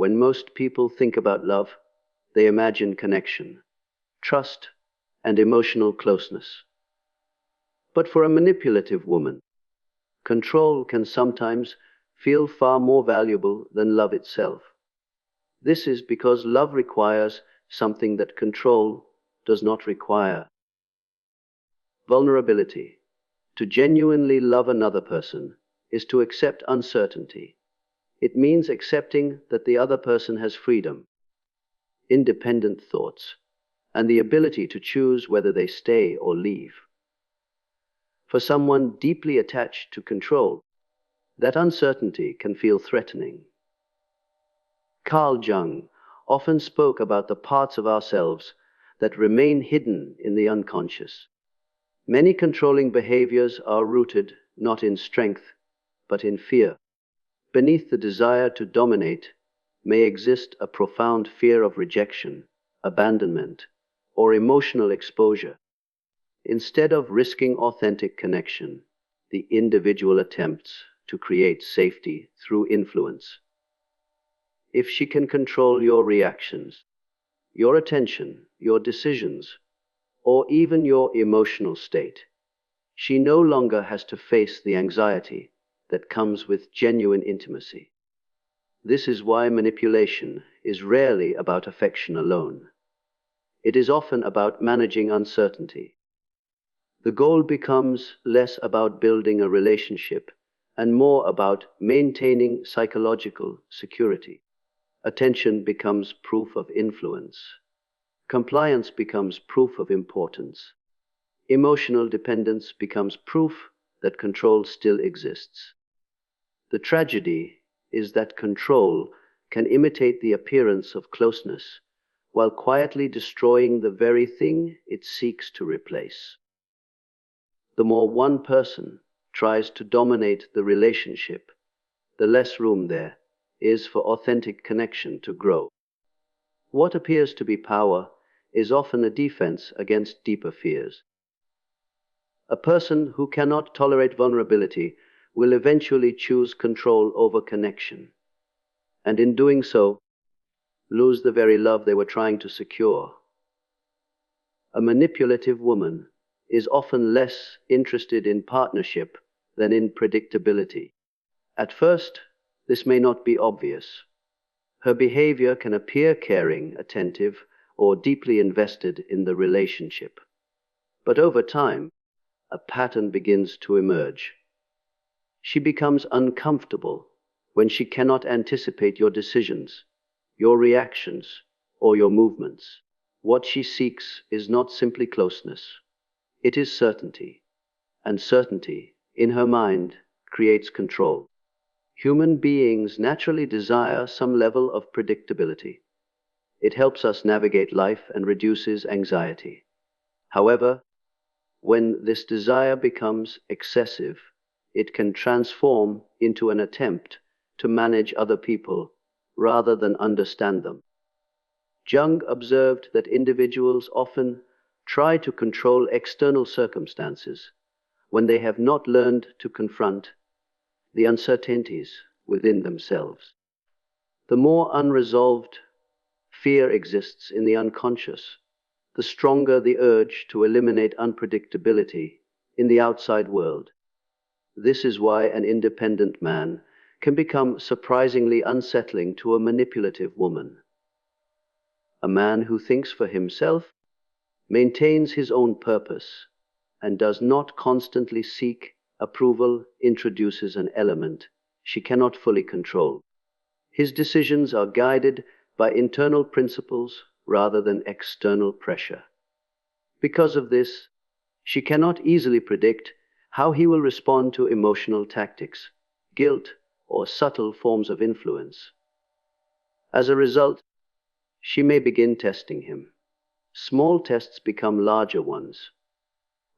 When most people think about love, they imagine connection, trust, and emotional closeness. But for a manipulative woman, control can sometimes feel far more valuable than love itself. This is because love requires something that control does not require: vulnerability. To genuinely love another person is to accept uncertainty. It means accepting that the other person has freedom, independent thoughts, and the ability to choose whether they stay or leave. For someone deeply attached to control, that uncertainty can feel threatening. Carl Jung often spoke about the parts of ourselves that remain hidden in the unconscious. Many controlling behaviors are rooted not in strength, but in fear. Beneath the desire to dominate may exist a profound fear of rejection, abandonment, or emotional exposure. Instead of risking authentic connection, the individual attempts to create safety through influence. If she can control your reactions, your attention, your decisions, or even your emotional state, she no longer has to face the anxiety that comes with genuine intimacy. This is why manipulation is rarely about affection alone. It is often about managing uncertainty. The goal becomes less about building a relationship and more about maintaining psychological security. Attention becomes proof of influence. Compliance becomes proof of importance. Emotional dependence becomes proof that control still exists. The tragedy is that control can imitate the appearance of closeness while quietly destroying the very thing it seeks to replace. The more one person tries to dominate the relationship, the less room there is for authentic connection to grow. What appears to be power is often a defense against deeper fears. A person who cannot tolerate vulnerability will eventually choose control over connection, and in doing so, lose the very love they were trying to secure. A manipulative woman is often less interested in partnership than in predictability. At first, this may not be obvious. Her behavior can appear caring, attentive, or deeply invested in the relationship. But over time, a pattern begins to emerge. She becomes uncomfortable when she cannot anticipate your decisions, your reactions, or your movements. What she seeks is not simply closeness. It is certainty, and certainty, in her mind, creates control. Human beings naturally desire some level of predictability. It helps us navigate life and reduces anxiety. However, when this desire becomes excessive, it can transform into an attempt to manage other people rather than understand them. Jung observed that individuals often try to control external circumstances when they have not learned to confront the uncertainties within themselves. The more unresolved fear exists in the unconscious, the stronger the urge to eliminate unpredictability in the outside world. This is why an independent man can become surprisingly unsettling to a manipulative woman. A man who thinks for himself, maintains his own purpose, and does not constantly seek approval introduces an element she cannot fully control. His decisions are guided by internal principles rather than external pressure. Because of this, she cannot easily predict how he will respond to emotional tactics, guilt, or subtle forms of influence. As a result, she may begin testing him. Small tests become larger ones.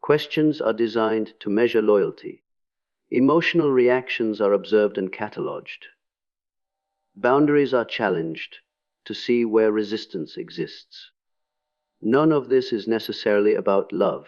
Questions are designed to measure loyalty. Emotional reactions are observed and catalogued. Boundaries are challenged to see where resistance exists. None of this is necessarily about love.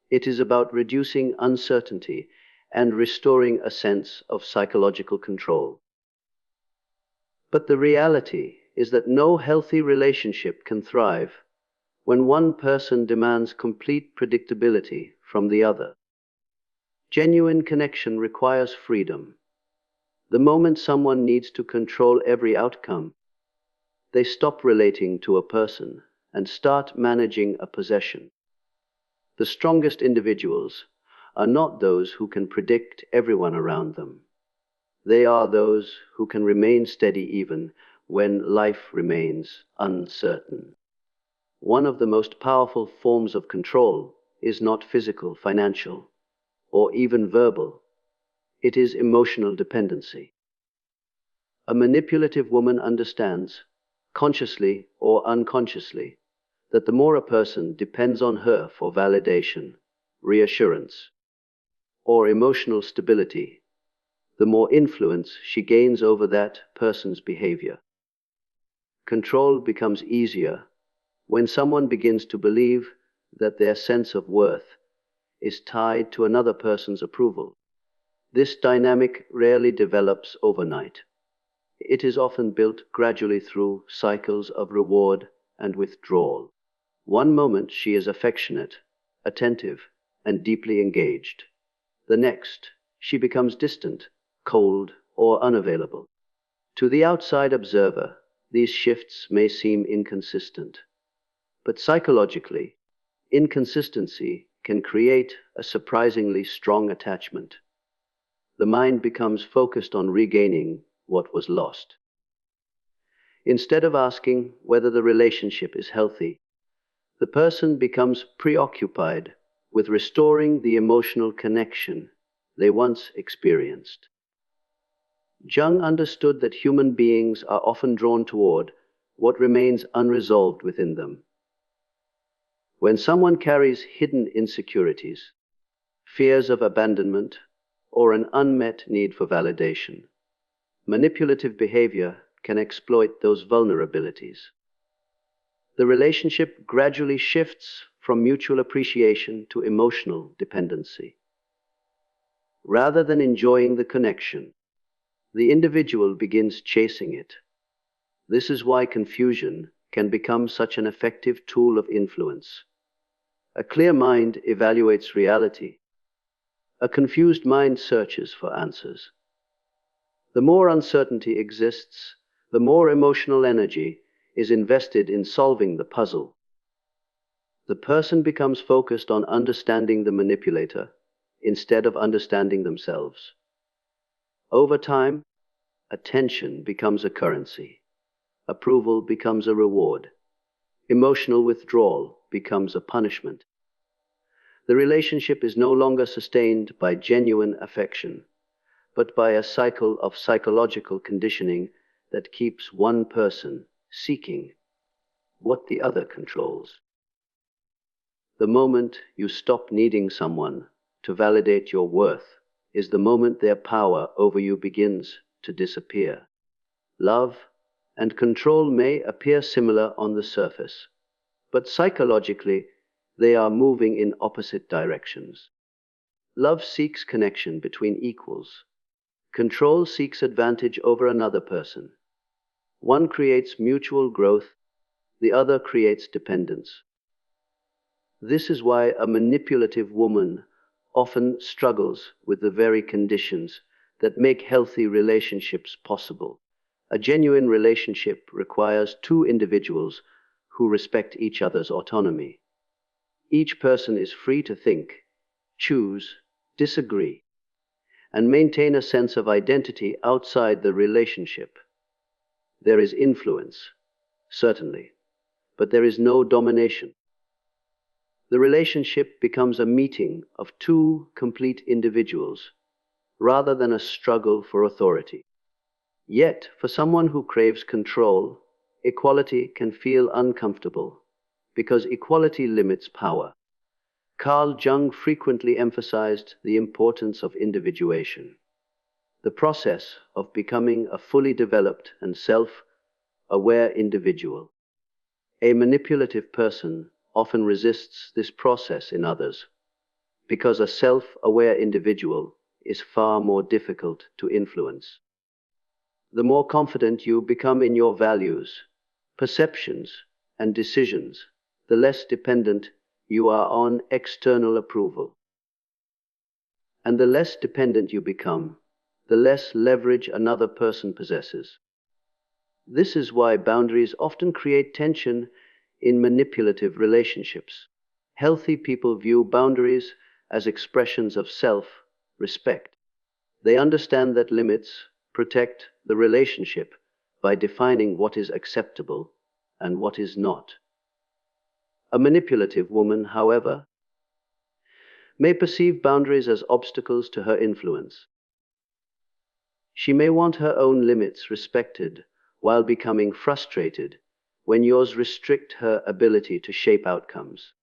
It is about reducing uncertainty and restoring a sense of psychological control. But the reality is that no healthy relationship can thrive when one person demands complete predictability from the other. Genuine connection requires freedom. The moment someone needs to control every outcome, they stop relating to a person and start managing a possession. The strongest individuals are not those who can predict everyone around them. They are those who can remain steady even when life remains uncertain. One of the most powerful forms of control is not physical, financial, or even verbal. It is emotional dependency. A manipulative woman understands, consciously or unconsciously, that the more a person depends on her for validation, reassurance, or emotional stability, the more influence she gains over that person's behavior. Control becomes easier when someone begins to believe that their sense of worth is tied to another person's approval. This dynamic rarely develops overnight. It is often built gradually through cycles of reward and withdrawal. One moment she is affectionate, attentive, and deeply engaged. The next, she becomes distant, cold, or unavailable. To the outside observer, these shifts may seem inconsistent, but psychologically, inconsistency can create a surprisingly strong attachment. The mind becomes focused on regaining what was lost. Instead of asking whether the relationship is healthy, the person becomes preoccupied with restoring the emotional connection they once experienced. Jung understood that human beings are often drawn toward what remains unresolved within them. When someone carries hidden insecurities, fears of abandonment, or an unmet need for validation, manipulative behavior can exploit those vulnerabilities. The relationship gradually shifts from mutual appreciation to emotional dependency. Rather than enjoying the connection, the individual begins chasing it. This is why confusion can become such an effective tool of influence. A clear mind evaluates reality. A confused mind searches for answers. The more uncertainty exists, the more emotional energy is invested in solving the puzzle. The person becomes focused on understanding the manipulator instead of understanding themselves. Over time, attention becomes a currency. Approval becomes a reward. Emotional withdrawal becomes a punishment. The relationship is no longer sustained by genuine affection, but by a cycle of psychological conditioning that keeps one person seeking what the other controls. The moment you stop needing someone to validate your worth is the moment their power over you begins to disappear. Love and control may appear similar on the surface, but psychologically, they are moving in opposite directions. Love seeks connection between equals. Control seeks advantage over another person. One creates mutual growth, the other creates dependence. This is why a manipulative woman often struggles with the very conditions that make healthy relationships possible. A genuine relationship requires two individuals who respect each other's autonomy. Each person is free to think, choose, disagree, and maintain a sense of identity outside the relationship. There is influence, certainly, but there is no domination. The relationship becomes a meeting of two complete individuals, rather than a struggle for authority. Yet, for someone who craves control, equality can feel uncomfortable, because equality limits power. Carl Jung frequently emphasized the importance of individuation, the process of becoming a fully developed and self-aware individual. A manipulative person often resists this process in others, because a self-aware individual is far more difficult to influence. The more confident you become in your values, perceptions, and decisions, the less dependent you are on external approval. And the less dependent you become, the less leverage another person possesses. This is why boundaries often create tension in manipulative relationships. Healthy people view boundaries as expressions of self-respect. They understand that limits protect the relationship by defining what is acceptable and what is not. A manipulative woman, however, may perceive boundaries as obstacles to her influence. She may want her own limits respected while becoming frustrated when yours restrict her ability to shape outcomes.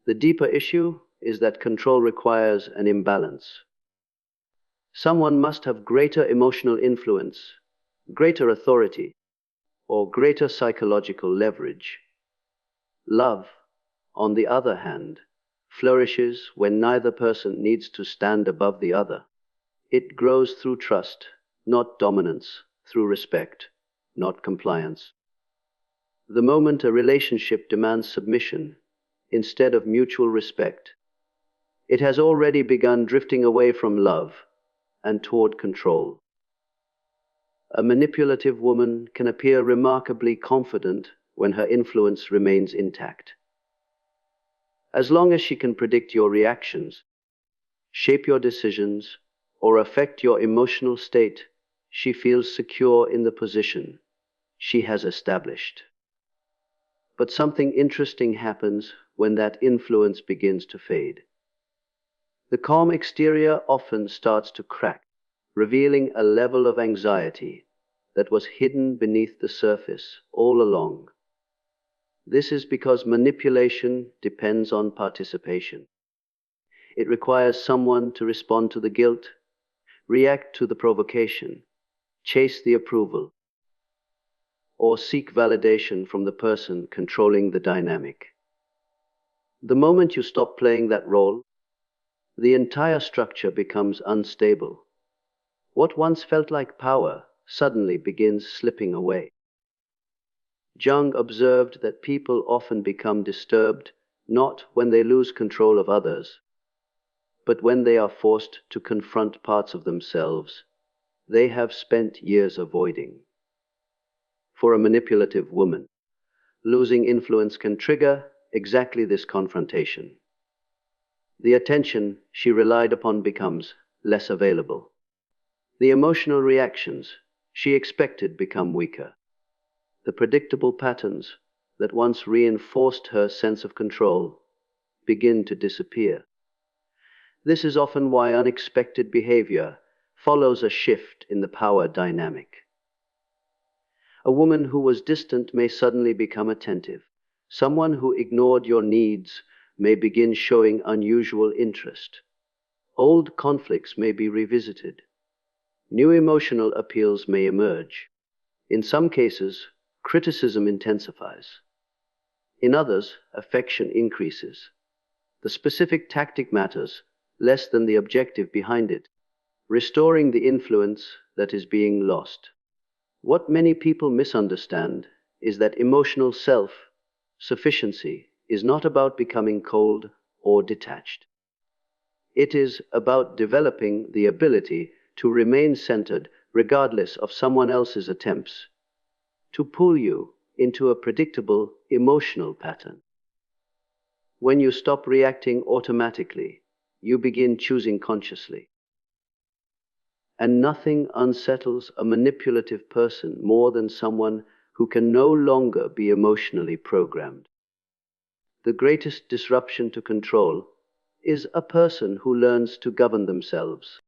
The deeper issue is that control requires an imbalance. Someone must have greater emotional influence, greater authority, or greater psychological leverage. Love, on the other hand, flourishes when neither person needs to stand above the other. It grows through trust, not dominance, through respect, not compliance. The moment a relationship demands submission instead of mutual respect, it has already begun drifting away from love and toward control. A manipulative woman can appear remarkably confident when her influence remains intact. As long as she can predict your reactions, shape your decisions, or affect your emotional state, she feels secure in the position she has established. But something interesting happens when that influence begins to fade. The calm exterior often starts to crack, revealing a level of anxiety that was hidden beneath the surface all along. This is because manipulation depends on participation. It requires someone to respond to the guilt, react to the provocation, chase the approval, or seek validation from the person controlling the dynamic. The moment you stop playing that role, the entire structure becomes unstable. What once felt like power suddenly begins slipping away. Jung observed that people often become disturbed not when they lose control of others, but when they are forced to confront parts of themselves they have spent years avoiding. For a manipulative woman, losing influence can trigger exactly this confrontation. The attention she relied upon becomes less available. The emotional reactions she expected become weaker. The predictable patterns that once reinforced her sense of control begin to disappear. This is often why unexpected behavior follows a shift in the power dynamic. A woman who was distant may suddenly become attentive. Someone who ignored your needs may begin showing unusual interest. Old conflicts may be revisited. New emotional appeals may emerge. In some cases, criticism intensifies. In others, affection increases. The specific tactic matters less than the objective behind it, restoring the influence that is being lost. What many people misunderstand is that emotional self-sufficiency is not about becoming cold or detached. It is about developing the ability to remain centered regardless of someone else's attempts to pull you into a predictable emotional pattern. When you stop reacting automatically, you begin choosing consciously. And nothing unsettles a manipulative person more than someone who can no longer be emotionally programmed. The greatest disruption to control is a person who learns to govern themselves.